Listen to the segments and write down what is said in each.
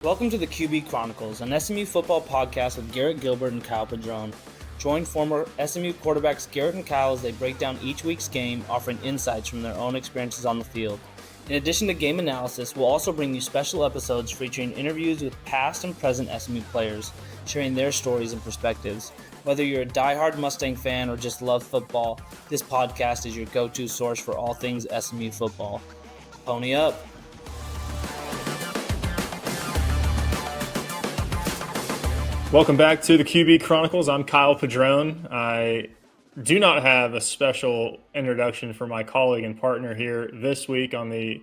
Welcome to the QB Chronicles, an SMU football podcast with Garrett Gilbert and Kyle Padron. Join former SMU quarterbacks Garrett and Kyle as they break down each week's game, offering insights from their own experiences on the field. In addition to game analysis, we'll also bring you special episodes featuring interviews with past and present SMU players, sharing their stories and perspectives. Whether you're a diehard Mustang fan or just love football, this podcast is your go-to source for all things SMU football. Pony up! Welcome back to the QB Chronicles. I'm Kyle Padron. I do not have a special introduction for my colleague and partner here this week on the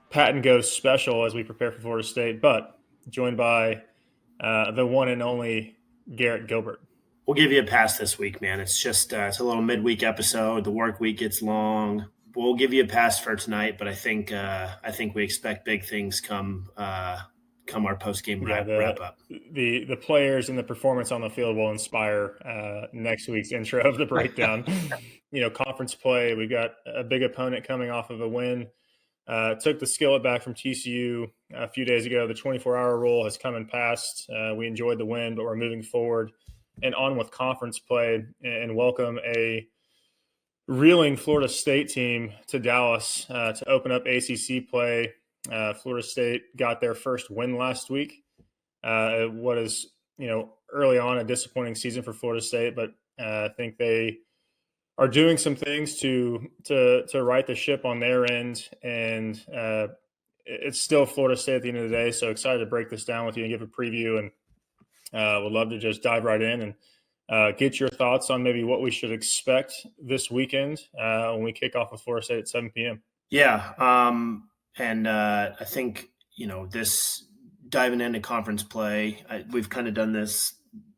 Pat and Go special as we prepare for Florida State, but joined by the one and only Garrett Gilbert. We'll give you a pass this week, man. It's just it's a little midweek episode. The work week gets long. We'll give you a pass for tonight, but I think we expect big things come our post-game wrap up. The players and the performance on the field will inspire next week's intro of the breakdown. Conference play, we got a big opponent coming off of a win. Took the skillet back from TCU a few days ago. The 24-hour rule has come and passed. We enjoyed the win, but we're moving forward and on with conference play and welcome a reeling Florida State team to Dallas to open up ACC play. Florida State got their first win last week. What is, early on a disappointing season for Florida State, but I think they are doing some things to right the ship on their end, and it's still Florida State at the end of the day. So excited to break this down with you and give a preview, and would love to just dive right in and get your thoughts on maybe what we should expect this weekend when we kick off with Florida State at 7 p.m. Yeah. And I think, this diving into conference play, we've kind of done this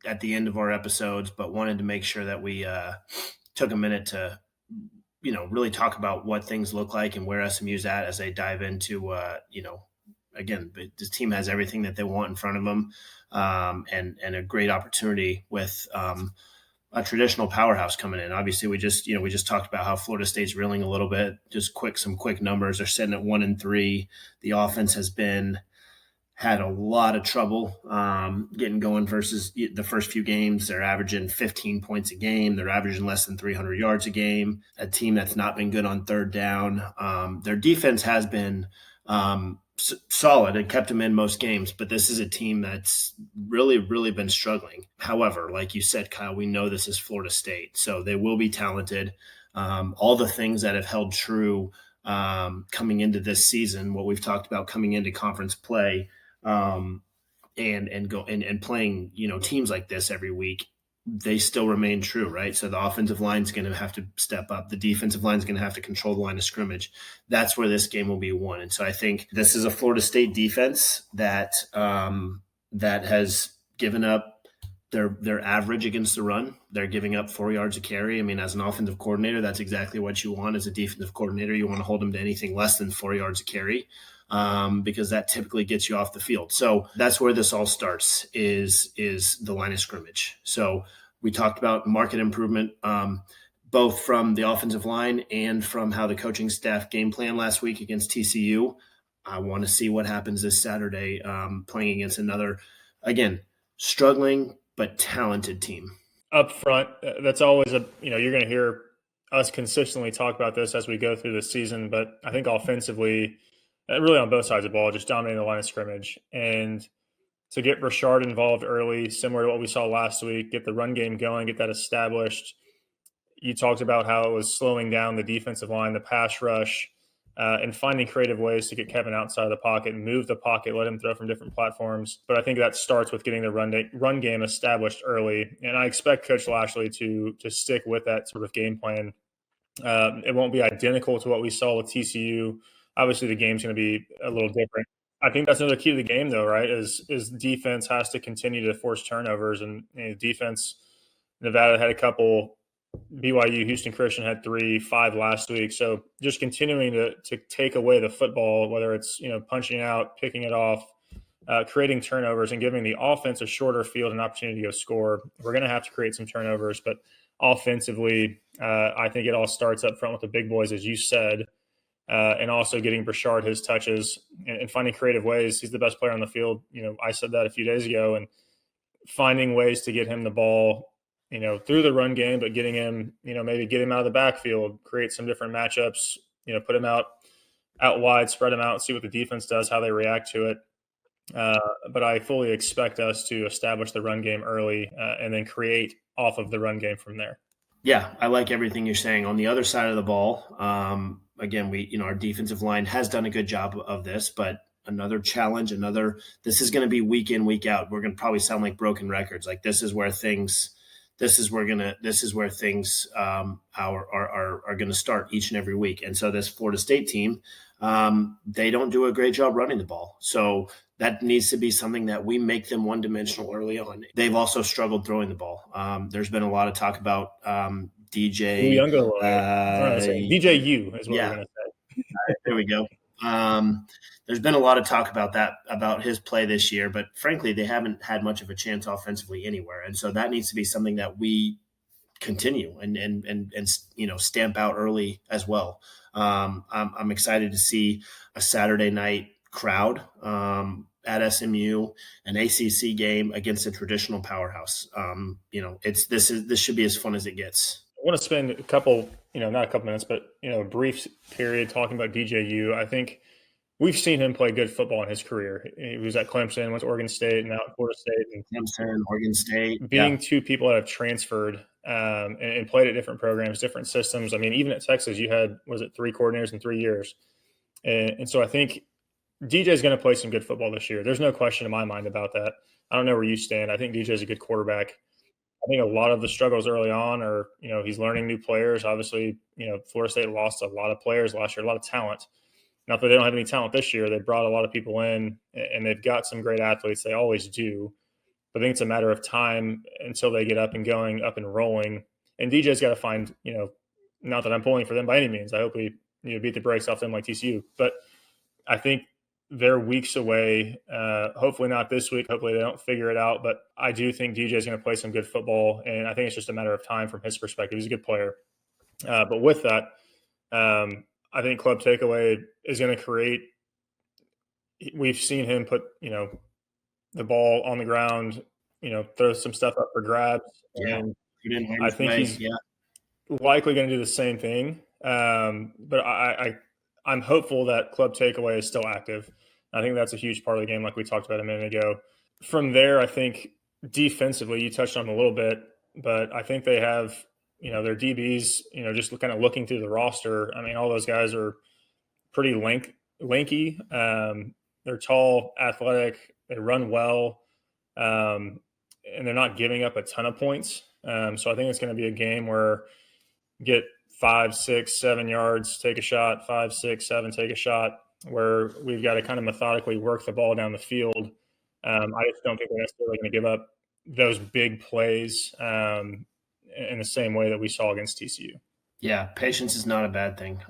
at the end of our episodes, but wanted to make sure that we took a minute to, really talk about what things look like and where SMU's at as they dive into, again, this team has everything that they want in front of them and a great opportunity with a traditional powerhouse coming in. Obviously, we just talked about how Florida State's reeling a little bit. Just some quick numbers. They're sitting at 1-3. The offense has had a lot of trouble getting going versus the first few games. They're averaging 15 points a game. They're averaging less than 300 yards a game. A team that's not been good on third down. Their defense has been solid and kept them in most games, but this is a team that's really, really been struggling. However, like you said, Kyle, we know this is Florida State, so they will be talented. All the things that have held true coming into this season, what we've talked about coming into conference play, and playing, teams like this every week, they still remain true, right? So the offensive line is going to have to step up. The defensive line is going to have to control the line of scrimmage. That's where this game will be won. And so I think this is a Florida State defense that has given up their average against the run. They're giving up 4 yards a carry. I mean, as an offensive coordinator, that's exactly what you want. As a defensive coordinator, you want to hold them to anything less than 4 yards a carry. Because that typically gets you off the field. So that's where this all starts is the line of scrimmage. So we talked about market improvement, both from the offensive line and from how the coaching staff game plan last week against TCU. I want to see what happens this Saturday playing against another, again, struggling but talented team. Up front, that's always you're going to hear us consistently talk about this as we go through the season, but I think offensively, really on both sides of the ball, just dominating the line of scrimmage. And to get Rashard involved early, similar to what we saw last week, get the run game going, get that established. You talked about how it was slowing down the defensive line, the pass rush, and finding creative ways to get Kevin outside of the pocket and move the pocket, let him throw from different platforms. But I think that starts with getting the run game established early. And I expect Coach Lashley to stick with that sort of game plan. It won't be identical to what we saw with TCU. Obviously, the game's going to be a little different. I think that's another key to the game, though, right, is defense has to continue to force turnovers. And defense, Nevada had a couple. BYU, Houston Christian had 3, 5 last week. So just continuing to take away the football, whether it's, punching out, picking it off, creating turnovers and giving the offense a shorter field and opportunity to go score. We're going to have to create some turnovers, but offensively, I think it all starts up front with the big boys, as you said. and also getting Brashard his touches and finding creative ways. He's the best player on the field. I said that a few days ago, and finding ways to get him the ball, through the run game, but getting him, maybe get him out of the backfield, create some different matchups, put him out wide, spread him out, see what the defense does, how they react to it. But I fully expect us to establish the run game early and then create off of the run game from there. Yeah, I like everything you're saying. On the other side of the ball, again, our defensive line has done a good job of this, but another challenge, this is going to be week in, week out. We're going to probably sound like broken records. Like this is where things are going to start each and every week. And so this Florida State team, they don't do a great job running the ball. So that needs to be something that we make them one-dimensional early on. They've also struggled throwing the ball. There's been a lot of talk about DJ. DJU is what we're going to say. There we go. There's been a lot of talk about his play this year, but frankly, they haven't had much of a chance offensively anywhere. And so that needs to be something that we continue and stamp out early as well. I'm excited to see a Saturday night crowd at SMU, an ACC game against a traditional powerhouse. This should be as fun as it gets. I want to spend a couple, not a couple minutes, but a brief period talking about DJU. I think we've seen him play good football in his career. He was at Clemson, went to Oregon State, and now at Florida State. And Clemson, Oregon State. Being two people that have transferred and played at different programs, different systems. I mean, even at Texas, you had, 3 coordinators in 3 years. And so I think DJ is going to play some good football this year. There's no question in my mind about that. I don't know where you stand. I think DJ is a good quarterback. I think a lot of the struggles early on are, he's learning new players. Obviously, Florida State lost a lot of players last year, a lot of talent. Not that they don't have any talent this year. They brought a lot of people in, and they've got some great athletes. They always do. But I think it's a matter of time until they get up and going, up and rolling. And DJ's got to find, not that I'm pulling for them by any means. I hope we beat the brakes off them like TCU. But I think they're weeks away. Hopefully not this week. Hopefully they don't figure it out. But I do think DJ is going to play some good football, and I think it's just a matter of time from his perspective. He's a good player. But with that, I think Club Takeaway is going to create – we've seen him put, the ball on the ground, throw some stuff up for grabs. Yeah. And I think he's likely going to do the same thing. But I'm hopeful that Club Takeaway is still active. I think that's a huge part of the game, like we talked about a minute ago. From there, I think defensively, you touched on a little bit, but I think they have, their DBs, just kind of looking through the roster. I mean, all those guys are pretty lanky. They're tall, athletic. They run well, and they're not giving up a ton of points. So I think it's going to be a game where get 5, 6, 7 yards, take a shot, 5, 6, 7, take a shot, where we've got to kind of methodically work the ball down the field. I just don't think we're necessarily going to give up those big plays in the same way that we saw against TCU. Yeah, patience is not a bad thing.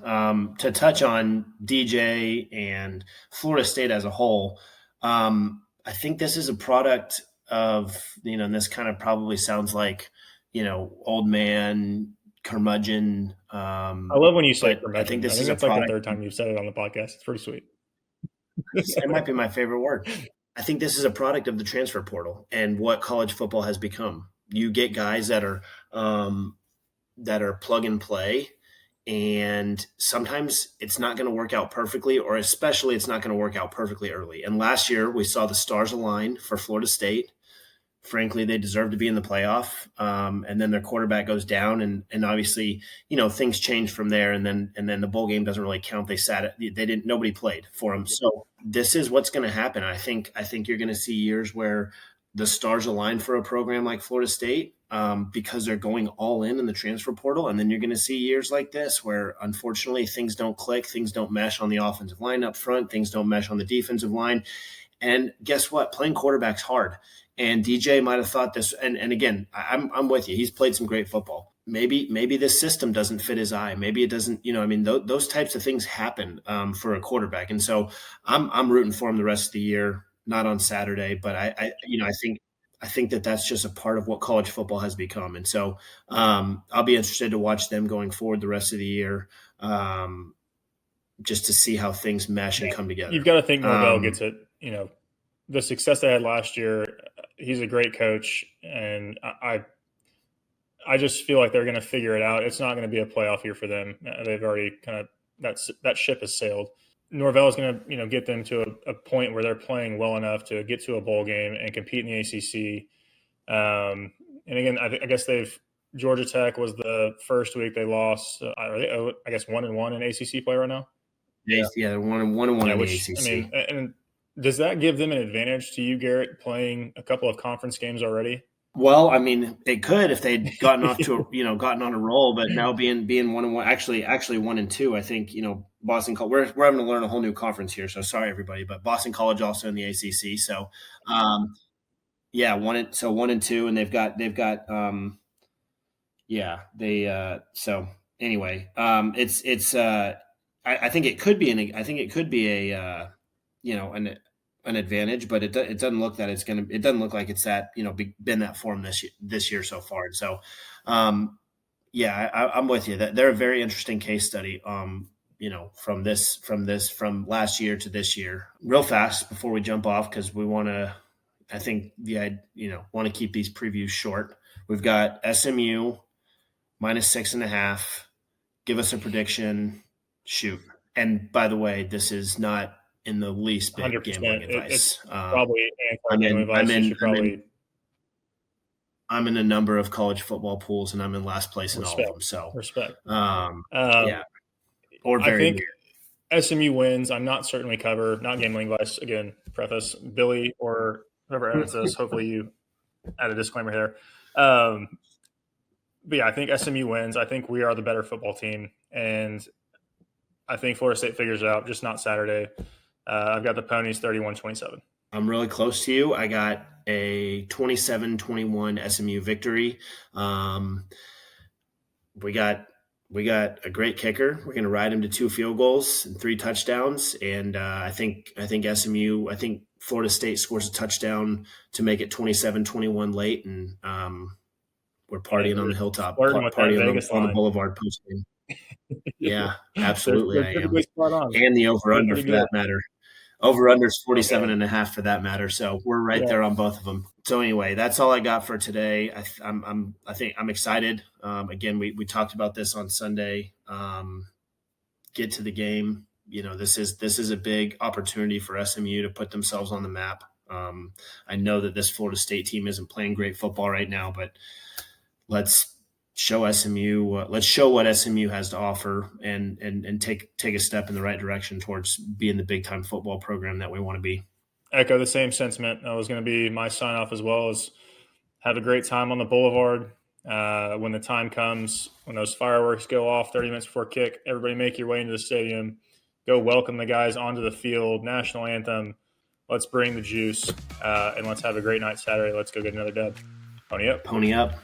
To touch on DJ and Florida State as a whole, I think this is a product of, and this kind of probably sounds like, old man, curmudgeon. I love when you say curmudgeon. I think this is like the third time you've said it on the podcast. It's pretty sweet. It might be my favorite word. I think this is a product of the transfer portal and what college football has become. You get guys that are plug and play, and sometimes it's not going to work out perfectly, or especially it's not going to work out perfectly early. And last year we saw the stars align for Florida State. Frankly, they deserve to be in the playoff. And then their quarterback goes down, and obviously, things change from there. And then the bowl game doesn't really count. Nobody played for them. So this is what's going to happen. I think you're going to see years where the stars align for a program like Florida State because they're going all in the transfer portal. And then you're going to see years like this where, unfortunately, things don't click, things don't mesh on the offensive line up front, things don't mesh on the defensive line. And guess what? Playing quarterback's hard. And DJ might have thought this, and again, I'm with you. He's played some great football. Maybe this system doesn't fit his eye. Maybe it doesn't. Those types of things happen for a quarterback. And so I'm rooting for him the rest of the year. Not on Saturday, but I think that's just a part of what college football has become. And so I'll be interested to watch them going forward the rest of the year. just to see how things mesh and come together. You've got to think Norvell gets it. The success they had last year, he's a great coach, and I just feel like they're going to figure it out. It's not going to be a playoff year for them. They've already kind of that ship has sailed. Norvell is going to get them to a point where they're playing well enough to get to a bowl game and compete in the ACC. And again, I guess Georgia Tech was the first week they lost. Are they, I guess, 1-1 in ACC play right now? Yeah, they're 1-1 in the ACC. I mean, and does that give them an advantage to you, Garrett, playing a couple of conference games already? Well, I mean, it could if they'd gotten off to gotten on a roll, but now being 1-1, actually 1-2, I think Boston College. We're having to learn a whole new conference here, so sorry everybody, but Boston College also in the ACC. So, 1-2, and they've got so anyway, it's I think it could be an advantage, but it doesn't look that it doesn't look like it's that been that form this year so far. And so I'm with you that they're a very interesting case study from last year to this year. Real fast before we jump off, because we want to keep these previews short. We've got SMU -6.5. Give us a prediction. Shoot. And by the way, this is not in the least bit 100%. gambling advice. It's probably gambling advice. I'm in a number of college football pools, and I'm in last place in all of them. So respect. I think SMU wins. I'm not certain we cover. Not gambling advice. Again, preface. Billy or whoever edits this, hopefully you add a disclaimer here. But yeah, I think SMU wins. I think we are the better football team, and I think Florida State figures it out, just not Saturday. I've got the Ponies 31-27. I'm really close to you. I got a 27-21 SMU victory. We got a great kicker. We're going to ride him to 2 field goals and 3 touchdowns. And I think Florida State scores a touchdown to make it 27-21 late. And we're partying on the hilltop, partying on the boulevard post-game. Yeah, absolutely. I am. And the over-under for that matter. Over-under is 47.5 for that matter. So we're right there on both of them. So anyway, that's all I got for today. I'm excited. Again, we talked about this on Sunday. Get to the game. This is a big opportunity for SMU to put themselves on the map. I know that this Florida State team isn't playing great football right now, but let's show SMU. Let's show what SMU has to offer, and take a step in the right direction towards being the big time football program that we want to be. Echo the same sentiment. That was going to be my sign off as well. As have a great time on the boulevard. When the time comes, when those fireworks go off 30 minutes before kick, everybody make your way into the stadium. Go welcome the guys onto the field. National anthem. Let's bring the juice, and let's have a great night Saturday. Let's go get another dub. Pony up. Pony up.